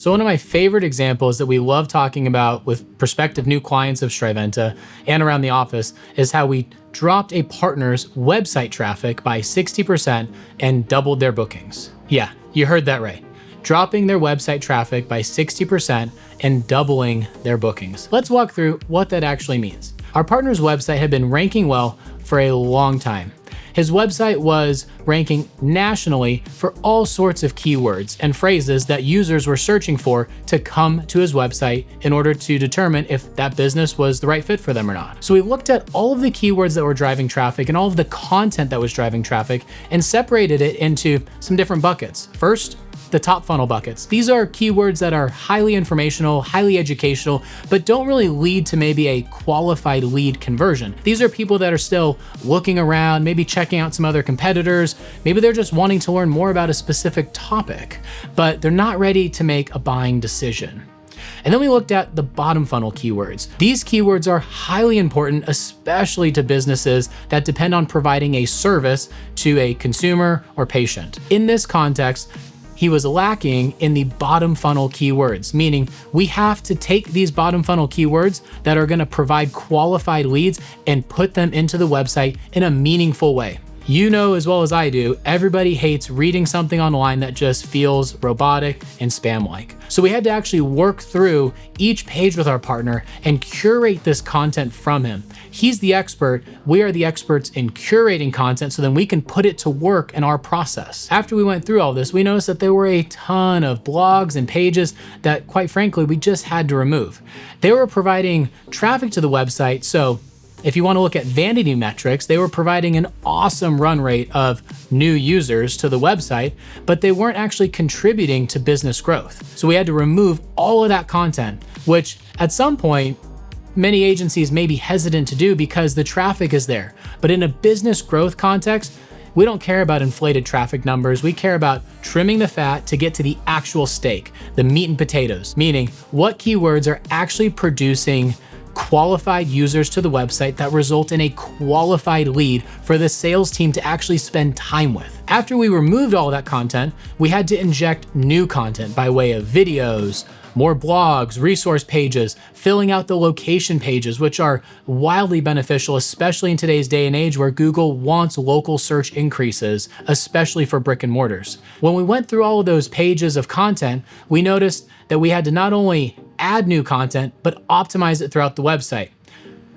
So one of my favorite examples that we love talking about with prospective new clients of Striventa and around the office is how we dropped a partner's website traffic by 60% and doubled their bookings. Yeah, you heard that right. Dropping their website traffic by 60% and doubling their bookings. Let's walk through what that actually means. Our partner's website had been ranking well for a long time. His website was ranking nationally for all sorts of keywords and phrases that users were searching for to come to his website in order to determine if that business was the right fit for them or not. So we looked at all of the keywords that were driving traffic and all of the content that was driving traffic and separated it into some different buckets. First, the top funnel buckets. These are keywords that are highly informational, highly educational, but don't really lead to maybe a qualified lead conversion. These are people that are still looking around, maybe checking out some other competitors. Maybe they're just wanting to learn more about a specific topic, but they're not ready to make a buying decision. And then we looked at the bottom funnel keywords. These keywords are highly important, especially to businesses that depend on providing a service to a consumer or patient. In this context, he was lacking in the bottom funnel keywords, meaning we have to take these bottom funnel keywords that are gonna provide qualified leads and put them into the website in a meaningful way. You know as well as I do, everybody hates reading something online that just feels robotic and spam-like. So we had to actually work through each page with our partner and curate this content from him. He's the expert, we are the experts in curating content so then we can put it to work in our process. After we went through all this, we noticed that there were a ton of blogs and pages that quite frankly, we just had to remove. They were providing traffic to the website, so if you want to look at vanity metrics, they were providing an awesome run rate of new users to the website, but they weren't actually contributing to business growth. So we had to remove all of that content, which at some point, many agencies may be hesitant to do because the traffic is there. But in a business growth context, we don't care about inflated traffic numbers. We care about trimming the fat to get to the actual steak, the meat and potatoes, meaning what keywords are actually producing qualified users to the website that result in a qualified lead for the sales team to actually spend time with. After we removed all that content, we had to inject new content by way of videos, more blogs, resource pages, filling out the location pages, which are wildly beneficial, especially in today's day and age where Google wants local search increases, especially for brick and mortars. When we went through all of those pages of content, we noticed that we had to not only add new content, but optimize it throughout the website.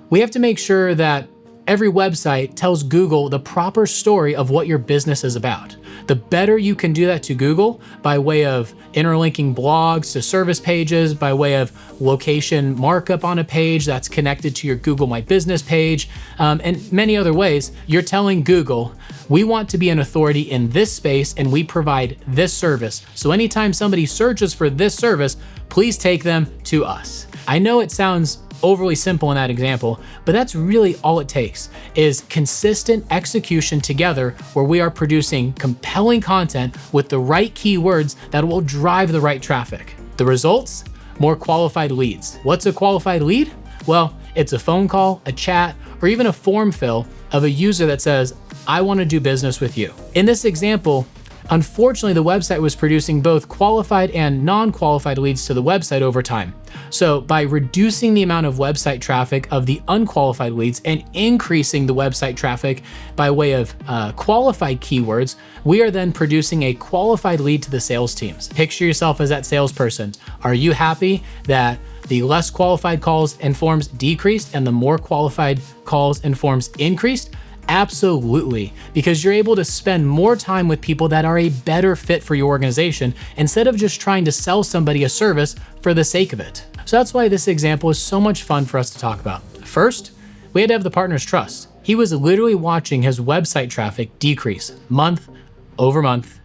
We have to make sure that every website tells Google the proper story of what your business is about. The better you can do that to Google by way of interlinking blogs to service pages, by way of location markup on a page that's connected to your Google My Business page, and many other ways, you're telling Google, we want to be an authority in this space and we provide this service. So anytime somebody searches for this service, please take them to us. I know it sounds overly simple in that example, but that's really all it takes is consistent execution together where we are producing compelling content with the right keywords that will drive the right traffic. The results? More qualified leads. What's a qualified lead? Well, it's a phone call, a chat, or even a form fill of a user that says, I want to do business with you. In this example, unfortunately, the website was producing both qualified and non-qualified leads to the website over time. So by reducing the amount of website traffic of the unqualified leads and increasing the website traffic by way of qualified keywords, we are then producing a qualified lead to the sales teams. Picture yourself as that salesperson. Are you happy that the less qualified calls and forms decreased and the more qualified calls and forms increased? Absolutely, because you're able to spend more time with people that are a better fit for your organization instead of just trying to sell somebody a service for the sake of it. So that's why this example is so much fun for us to talk about. First, we had to have the partner's trust. He was literally watching his website traffic decrease month over month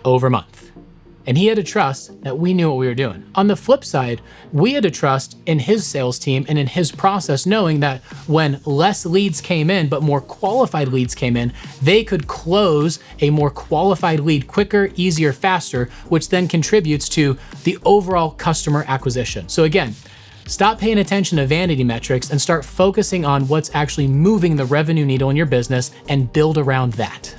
over month. And he had to trust that we knew what we were doing. On the flip side, we had to trust in his sales team and in his process, knowing that when less leads came in, but more qualified leads came in, they could close a more qualified lead quicker, easier, faster, which then contributes to the overall customer acquisition. So again, stop paying attention to vanity metrics and start focusing on what's actually moving the revenue needle in your business and build around that.